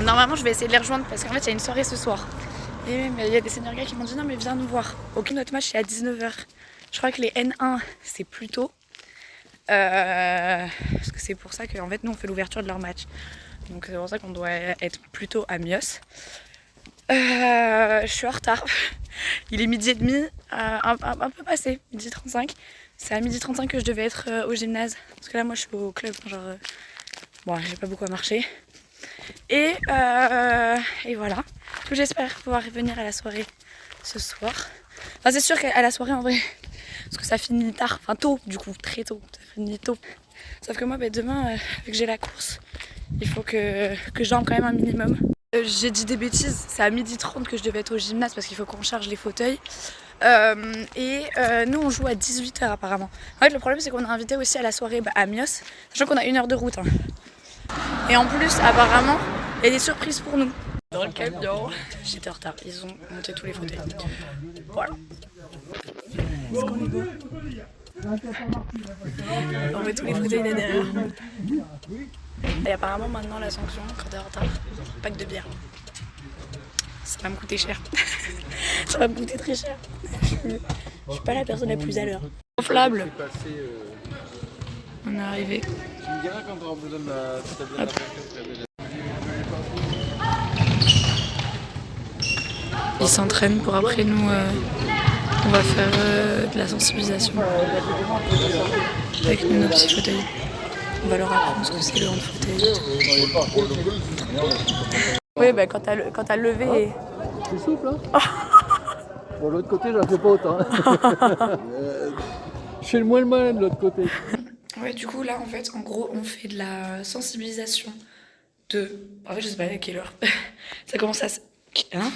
Normalement je vais essayer de les rejoindre parce qu'en fait il y a une soirée ce soir. Et il y a des seniors gars qui m'ont dit non mais viens nous voir. Aucun autre match c'est à 19h. Je crois que les N1 c'est plus tôt. Parce que c'est pour ça qu'en fait nous on fait l'ouverture de leur match. Donc c'est pour ça qu'on doit être plutôt à Mios. Je suis en retard. Il est 12h30, un peu passé, 12h35. C'est à 12h35 que je devais être au gymnase. Parce que là moi je suis au club, genre bon j'ai pas beaucoup à marcher. Et voilà. Du coup j'espère pouvoir revenir à la soirée ce soir. Enfin c'est sûr qu'à la soirée en vrai, parce que ça finit tard, enfin tôt du coup, très tôt, ça finit tôt. Sauf que moi demain, vu que j'ai la course, il faut que je dorme quand même un minimum. J'ai dit des bêtises, c'est à 12h30 que je devais être au gymnase parce qu'il faut qu'on charge les fauteuils. Nous on joue à 18h apparemment. En fait le problème c'est qu'on a invité aussi à la soirée à Mios, sachant qu'on a 1 heure de route. Hein. Et en plus apparemment il y a des surprises pour nous. Dans le camion, j'étais en retard, ils ont monté tous les fauteuils. Voilà. Est-ce qu'on est beau? On met tous les fauteuils là derrière. Et apparemment maintenant la sanction quand t'es en retard, pack de bière. Ça va me coûter cher. Ça va me coûter très cher. Je suis pas la personne la plus à l'heure. Enflable. On est arrivé. Tu me diras quand on aura besoin de la Ils s'entraînent pour après nous. On va faire de la sensibilisation avec nos petits fauteuils. On va leur apprendre ce que c'est le hand fauteuil. Oui, bah, quand t'as levé. C'est souple, hein. Bon, l'autre côté, je la fais pas autant. Je fais le moins le malin de l'autre côté. Ouais, du coup, là, en fait, en gros, on fait de la sensibilisation de. En fait, je sais pas à quelle heure. Ça commence à. Hein?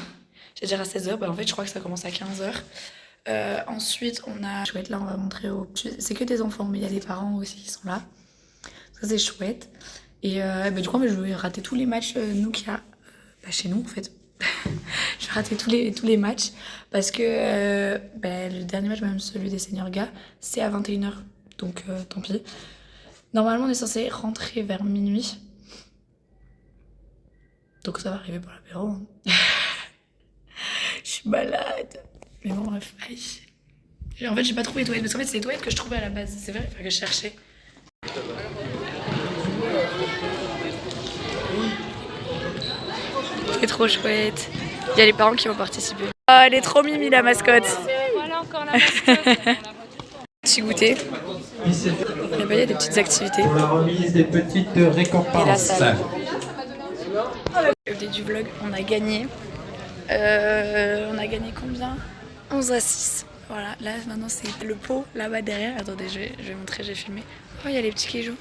J'ai dire à 16h, bah en fait, je crois que ça commence à 15h. Ensuite, on a. Chouette, là, on va montrer aux. C'est que des enfants, mais il y a des parents aussi qui sont là. Ça, c'est chouette. Et bah, du coup, je vais rater tous les matchs, nous, qu'il y a chez nous, en fait. Je vais rater tous les matchs parce que le dernier match, même celui des seniors gars, c'est à 21h. Donc, tant pis. Normalement, on est censé rentrer vers minuit. Donc, ça va arriver pour l'apéro. Hein. Je suis malade. Mais bon, bref, aïe. En fait, j'ai pas trouvé les toilettes. Parce qu'en fait, c'est les toilettes que je trouvais à la base. C'est vrai, que je cherchais. C'est trop chouette. Il y a les parents qui vont participer. Oh, elle est trop mimi, la mascotte. Voilà encore la mascotte. Petit goûter. Il y a des petites activités. Pour la remise des petites récompenses. Et la salle. Au du vlog, on a gagné. On a gagné combien? 11-6. Voilà, là maintenant c'est le pot là-bas derrière. Attendez, je vais montrer, j'ai filmé. Oh, il y a les petits qui jouent.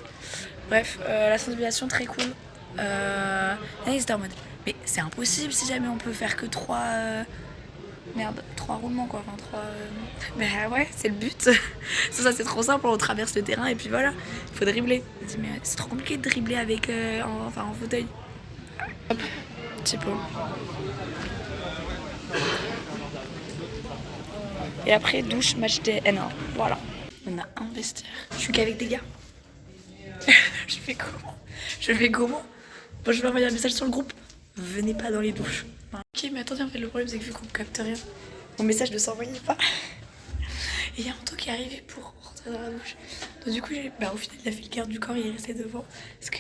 Bref, la sensibilisation très cool. Là, ils étaient en mode, mais c'est impossible si jamais on peut faire que 3 roulements quoi. Enfin, 3. Bah ouais, c'est le but. Ça, c'est trop simple, on traverse le terrain et puis voilà, il faut dribbler. Je me dis, mais c'est trop compliqué de dribbler avec, en fauteuil. Hop, petit pot. Et après, douche, match des N1. Voilà. On a un vestiaire. Je suis qu'avec des gars. Je fais comment? Bon, je vais envoyer un message sur le groupe. Venez pas dans les douches. Ok, mais attendez, en fait, le problème, c'est que vu qu'on capte rien, mon message ne s'envoyait pas. Et il y a Anto qui est arrivé pour rentrer dans la douche. Donc, du coup, au final, il a fait le garde du corps, il est resté devant. Parce que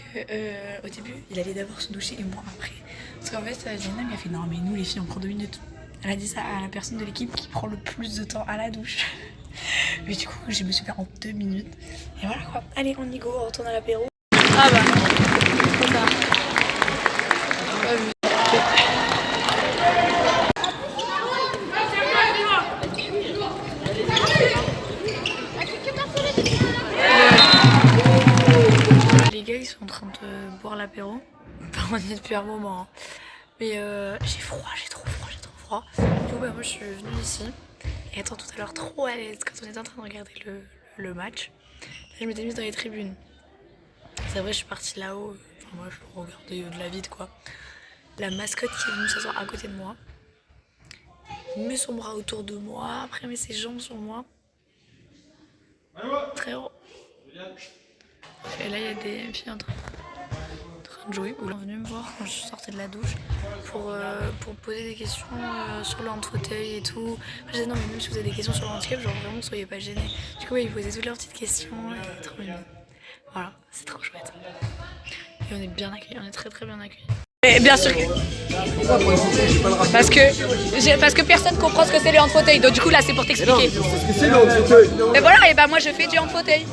au début, il allait d'abord se doucher et moi après. Parce qu'en fait, Jenna m'a fait non, mais nous, les filles, on prend 2 minutes. Elle a dit ça à la personne de l'équipe qui prend le plus de temps à la douche. Mais du coup, je me suis fait en 2 minutes. Et voilà quoi. Allez, on y go, on retourne à l'apéro. Ah bah, trop tard. Pas vu. Les gars, ils sont en train de boire l'apéro. On y est depuis un moment. Hein. Mais j'ai froid, j'ai trop froid. Du coup, moi je suis venue ici. Et étant tout à l'heure trop à l'aise quand on était en train de regarder le match, là, je m'étais mise dans les tribunes. C'est vrai, je suis partie là-haut. Enfin, moi, je regardais de la vide, quoi. La mascotte qui est venue s'asseoir à côté de moi. Met son bras autour de moi. Après, met ses jambes sur moi. Très haut. Et là, il y a des filles en train de jouer. Ils sont venus me voir quand je sortais de la douche pour me poser des questions sur le hand-fauteuil et tout. Je disais non mais même si vous avez des questions sur le handicap, genre vraiment soyez pas gênés. Du coup ouais, ils posaient toutes leurs petites questions, et trop mignon. Voilà, c'est trop chouette. Et on est bien accueillis, on est très très bien accueillis. Et bien sûr que... Parce que personne comprend ce que c'est le hand-fauteuil, donc du coup là c'est pour t'expliquer. Et voilà, et bah moi je fais du hand-fauteuil.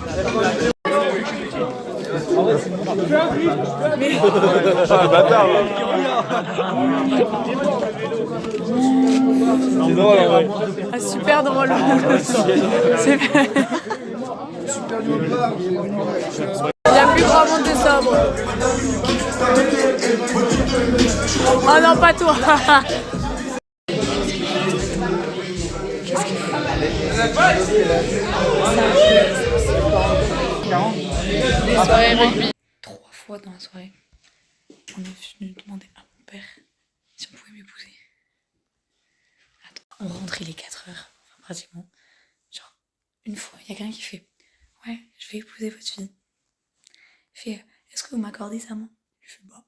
Ah, super drôle. La plus grande monde de sobre. Oh non, pas toi. Soirée rugby. 3 fois dans la soirée, on est venu demander à mon père si on pouvait m'épouser. Attends, on rentre, il est 4h, enfin pratiquement. Genre, une fois, il y a quelqu'un qui fait « Ouais, je vais épouser votre fille. » Il fait « Est-ce que vous m'accordez sa main ?» Je fais « Bah,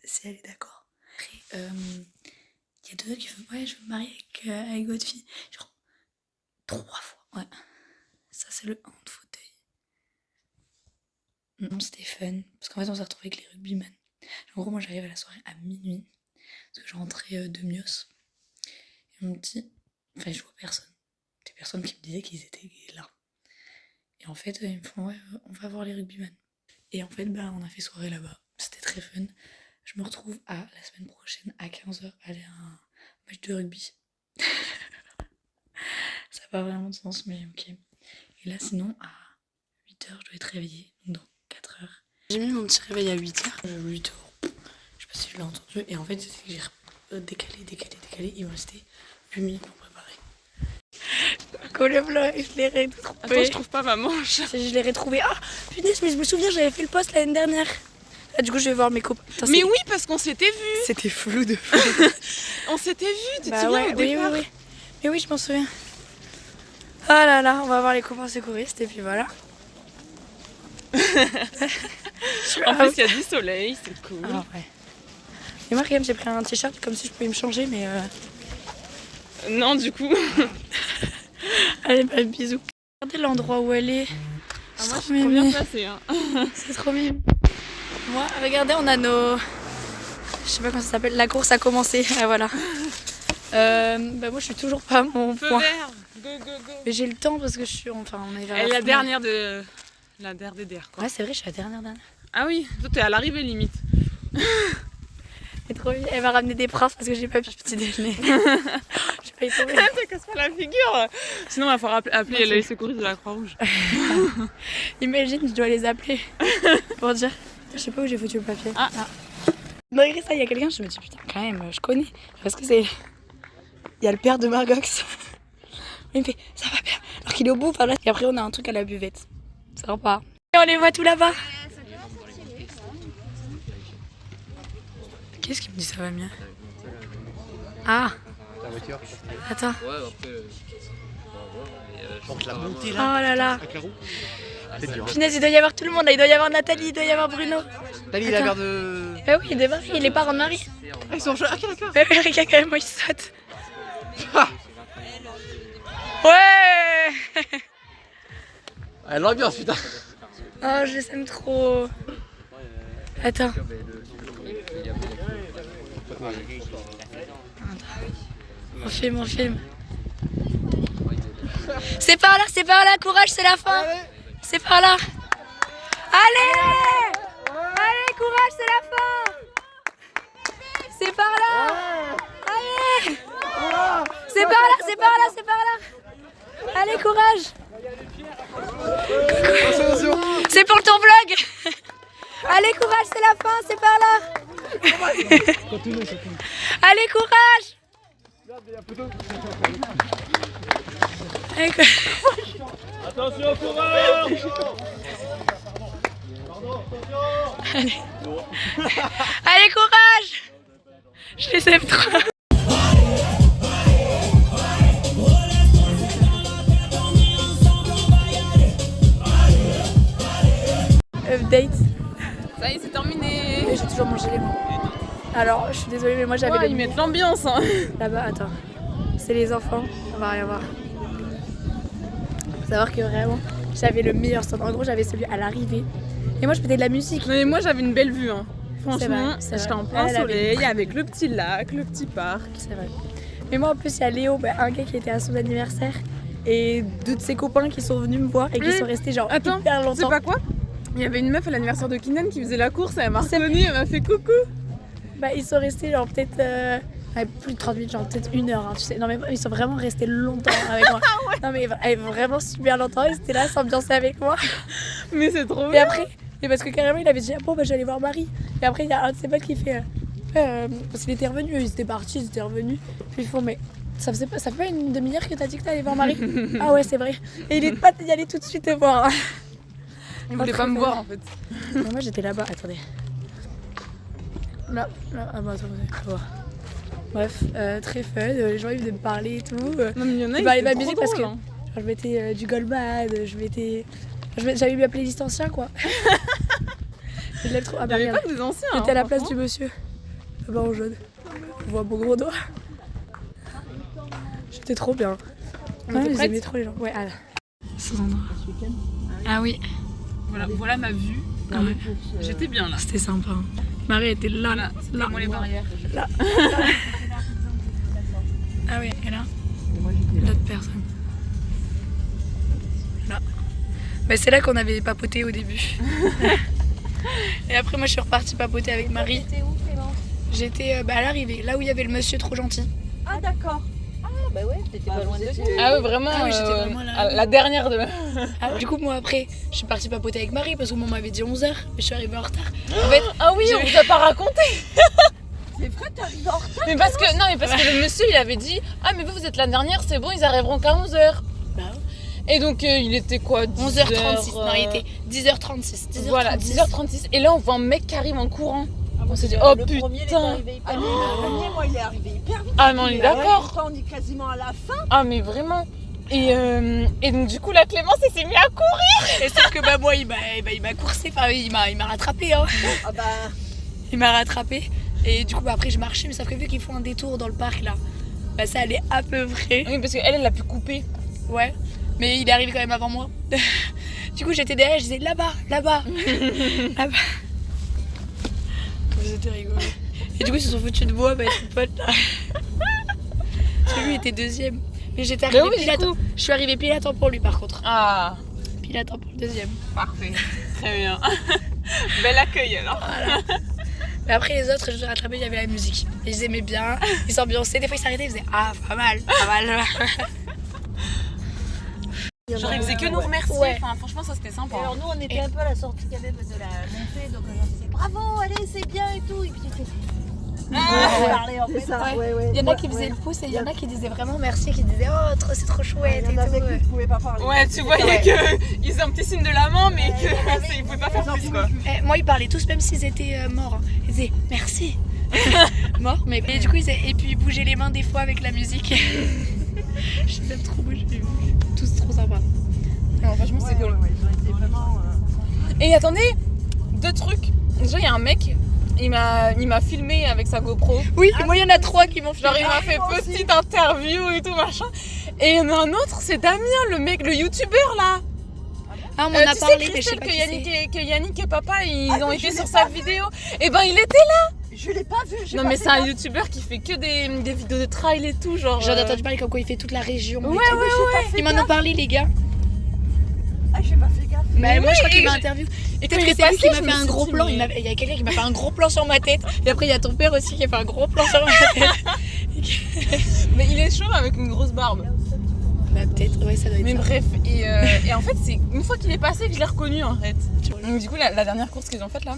si elle est d'accord. » Après, il y a 2 autres qui font « Ouais, je veux me marier avec votre fille. » Genre, 3 fois, ouais. Ça, c'est le hand fauteuil. Non, c'était fun, parce qu'en fait on s'est retrouvés avec les rugbymen. En gros, moi j'arrive à la soirée à minuit, parce que je rentrais de Mios. Et on me dit, enfin je vois personne. Des personnes qui me disaient qu'ils étaient là. Et en fait, ils me font, ouais, on va voir les rugbymen. Et en fait, bah, on a fait soirée là-bas, c'était très fun. Je me retrouve la semaine prochaine à 15h aller à un match de rugby. Ça n'a pas vraiment de sens, mais ok. Et là, sinon, à 8h, je dois être réveillée, donc dans 4h. J'ai mis mon petit réveil à 8h. 8h, je sais pas si je l'ai entendu. Et en fait, c'était que j'ai décalé. Il me restait 8 minutes pour préparer. Le blanc, je l'ai retrouvé. Attends, je trouve pas ma manche. Je l'ai retrouvé. Ah, punaise, mais je me souviens, j'avais fait le post l'année dernière. Là, du coup, je vais voir mes copains. Attends, mais oui, parce qu'on s'était vus. C'était flou de fou. On s'était vus, tu te Bah souviens ouais, au départ. oui. Mais oui, je m'en souviens. Ah là là, on va voir les copains secouristes et puis voilà. En plus, il y a du soleil, c'est cool. Ah ouais. Et moi, quand même, j'ai pris un t-shirt comme si je pouvais me changer, mais Non, du coup. Allez, bah, bisous. Regardez l'endroit où elle est. Ah, moi, je suis trop bien placée. Hein. C'est trop mignon. Moi, regardez, on a nos... Je sais pas comment ça s'appelle. La course a commencé. Ah, voilà. Bah moi, je suis toujours pas à mon Feu point. vert, go, go, go. Mais j'ai le temps parce que je suis... Enfin, on est vers Elle est la la fin. dernière de... La dernière, quoi. Ouais, c'est vrai, je suis la dernière. Ah oui, toi, t'es à l'arrivée, limite. C'est trop bien. Elle va ramener des princes parce que j'ai pas pu petit déjeuner. J'ai pas eu tomber. Te casse pas la figure. Sinon, il va falloir appeler les secouristes de la Croix-Rouge. Imagine, je dois les appeler pour dire... Je sais pas où j'ai foutu le papier. Ah. Malgré ça, il y a quelqu'un, je me dis putain, quand même, je connais. Parce que c'est... Il y a le père de Margox. Il me fait, ça va bien. Alors qu'il est au bout, par là. Et après, on a un truc à la buvette. Sympa. Et on les voit tout là-bas. Qu'est-ce qu'il me dit, ça va bien? Ah. La voiture. Attends. Ouais, après. Donc la montée Oh là. là là. Avec la roue. C'est dur. Punaise, il doit y avoir tout le monde là. Il doit y avoir Nathalie, il doit y avoir Bruno. Nathalie, il a l'air de. Bah oui, il démarre, il est parents de Marie. Ah, ils sont jeunes. Ok, d'accord. Mais regarde quand même, moi il saute. Ouais. Ah, l'ambiance, putain. Oh, je les aime trop. Attends. On filme. C'est par là, courage, c'est la fin. C'est par là. Allez, courage, c'est la fin. C'est par là. Allez. C'est par là. Allez, courage. C'est pour ton vlog. Allez, courage, c'est la fin, c'est par là. Allez, courage. Attention, courage. Allez, courage. Je les aime trop. Update. Ça y est, c'est terminé. terminé. Et j'ai toujours mangé les mains. Alors, je suis désolée, mais moi j'avais Ils mettent l'ambiance. Hein. Là-bas, attends. C'est les enfants, on va rien voir. Faut savoir que vraiment, j'avais le meilleur stand. En gros, j'avais celui à l'arrivée. Et moi, je mettais de la musique. Mais moi, j'avais une belle vue. Hein. Franchement, C'est j'étais en vrai. plein Elle avait soleil, une- avec le petit lac, le petit parc. C'est vrai. Mais moi, en plus, il y a Léo, un gars qui était à son anniversaire. Et deux de ses copains qui sont venus me voir et qui sont restés genre Attends, hyper c'est longtemps. pas quoi? Il y avait une meuf à l'anniversaire de Kinan qui faisait la course, elle m'a reconnue, elle m'a fait coucou. Bah, ils sont restés genre peut-être plus de 30 minutes, genre peut-être 1 heure. Hein, tu sais. Non, mais ils sont vraiment restés longtemps avec moi. Non, mais vraiment super longtemps. Ils étaient là, s'ambiancer avec moi. Mais c'est trop Et bien. après, et parce que carrément, il avait dit, ah bon, bah, j'allais voir Marie. Et après, il y a un de ses potes qui fait, parce qu'il était revenu, ils étaient partis, ils étaient revenus. Puis ils font, mais ça fait pas une demi-heure que t'as dit que t'allais voir Marie? Ah ouais, c'est vrai. Et il est pas y aller tout de suite te voir. Il voulait pas me voir en fait. Mais moi, j'étais là-bas, attendez. Là, ah bah attendez, on va voir. Bref, très fun, les gens ils venaient me parler et tout. Non mais il y en a, Ils parlaient de ma c'est musique trop parce que drôle, hein. genre, je mettais du Goldman, j'avais mis ma playlist ancien quoi. Je l'aime trop. Ah Il bah y avait regarde, pas que des anciens. j'étais à hein, la place du franchement. monsieur. Là-bas en jaune. On voit mon gros doigt. J'étais trop bien. On était ils prêtes aimaient trop les gens. Ouais, ah là. Ces endroits. Ah oui, Voilà ma vue. ah ouais. J'étais bien là. C'était sympa. Hein. Marie était là, Là, c'était là. moi les barrières. Là. Ah oui, et là, l'autre personne. Là. Bah, c'est là qu'on avait papoté au début. Et après, moi, je suis repartie papoter avec Marie. T'étais où, Clémence? J'étais à l'arrivée, là où il y avait le monsieur trop gentil. Ah d'accord. Ah bah ouais, t'étais pas loin de nous. Ah ouais, vraiment, Ah oui, j'étais vraiment là. la dernière de... Ah, du coup, moi, après, je suis partie papoter avec Marie parce que moi, on m'avait dit 11h, mais je suis arrivée en retard. En fait, Ah oui, on vous a pas raconté. C'est vrai, t'es arrivée en retard. Mais parce que, non, mais parce que le monsieur, il avait dit, ah mais vous êtes la dernière, c'est bon, ils arriveront qu'à 11h. bah, Et donc, il était quoi, 11h36, non, il était 10h36. 10h36. Voilà, 10h36. Et là, on voit un mec qui arrive en courant. On s'est dit, Le oh premier, il est putain. arrivé hyper vite. Le premier, moi, il est arrivé hyper vite. Ah mais on est d'accord. Pourtant, on est quasiment à la fin. Ah mais vraiment. Et donc du coup la Clémence elle s'est mise à courir. Et sauf que bah, moi, il m'a coursé, enfin, il m'a rattrapé. Hein. Ah bah, Il m'a rattrapé. Et du coup, bah, après, je marchais, mais sauf que vu qu'ils font un détour dans le parc là, bah, ça allait à peu près. Oui parce qu'elle a pu couper. Ouais. Mais il est arrivé quand même avant moi. Du coup, j'étais derrière, je disais là-bas, là-bas, là-bas. C'était rigolo. Et du coup, ils se sont foutus de moi, bah, son pote là. Parce que lui, il était deuxième. Mais j'étais arrivée oui, pile du à temps. coup. Je suis arrivée pile à temps pour lui par contre. Ah Pile à temps pour le deuxième. parfait. Très bien. Bel accueil alors. Mais après, les autres, je les rattrapais, il y avait la musique. Ils aimaient bien, ils s'ambiançaient. Des fois, ils s'arrêtaient, ils faisaient ah, pas mal, pas mal. Genre ils faisaient que nous remercier. Ouais. Enfin franchement ça c'était sympa. alors nous, on était un peu à la sortie quand même de la montée, donc on disait bravo, allez, c'est bien et tout. Et puis, on parlait en fait. Ouais. Ouais, ouais. Il y en a qui faisaient le pouce et il y en a qui disaient vraiment merci, qui disaient oh, c'est trop chouette Il y en et avait tout. qui ne pouvaient pas parler. Ouais tu voyais qu'ils faisaient un petit signe de la main mais qu'ils pouvaient pas faire plus quoi. Eh, moi, ils parlaient tous, même s'ils étaient morts. Hein. Ils disaient merci. Morts, mais et du coup, et puis ils bougeaient les mains des fois avec la musique. Je les aime trop, moi, je suis tous trop sympas. Non, franchement c'est cool. Ils ont été vraiment. Et attendez, deux trucs. Déjà il y a un mec, il m'a filmé avec sa GoPro. Oui, moi, il y en a 3 qui m'ont fait. Genre il m'a fait moi aussi. petite interview et tout machin. Et il y en a un autre, c'est Damien, le mec, le youtubeur là. Ah, on m'en a Tu parlé, sais mais je sais Christelle pas que qui Yannick et papa ils Ah, ont mais été je sur l'ai sa pas vu. vidéo. Et ben il était là. Je l'ai pas vu. j'ai Non pas mais fait c'est un gaffe. youtubeur qui fait que des vidéos de trail et tout genre. J'en ai entendu parler comme quoi il fait toute la région. et Ouais, tout. ouais, ouais. Ils m'en ont parlé, les gars. Ah, j'ai pas fait gaffe. Bah, moi, oui, je crois qu'il et m'a je- interviewé. Et Peut-être quand que il c'est est lui qui passé, m'a je fait me un suis gros dit, plan. mais- Il y a quelqu'un qui m'a fait un gros plan sur ma tête. Et après, il y a ton père aussi qui a fait un gros plan sur ma tête. Mais il est chaud avec une grosse barbe. Bah, peut-être, ouais, ça doit être Mais ça. bref, et en fait c'est une fois qu'il est passé que je l'ai reconnu en fait. Donc du coup la dernière course qu'ils ont faite là,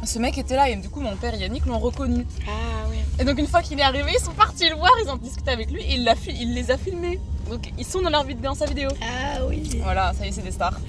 ce mec était là et du coup mon père et Yannick l'ont reconnu. Ah, ouais. Et donc une fois qu'il est arrivé, ils sont partis le voir, ils ont discuté avec lui et il les a filmés. Donc ils sont dans sa vidéo. Ah, oui. Voilà, ça y est, c'est des stars.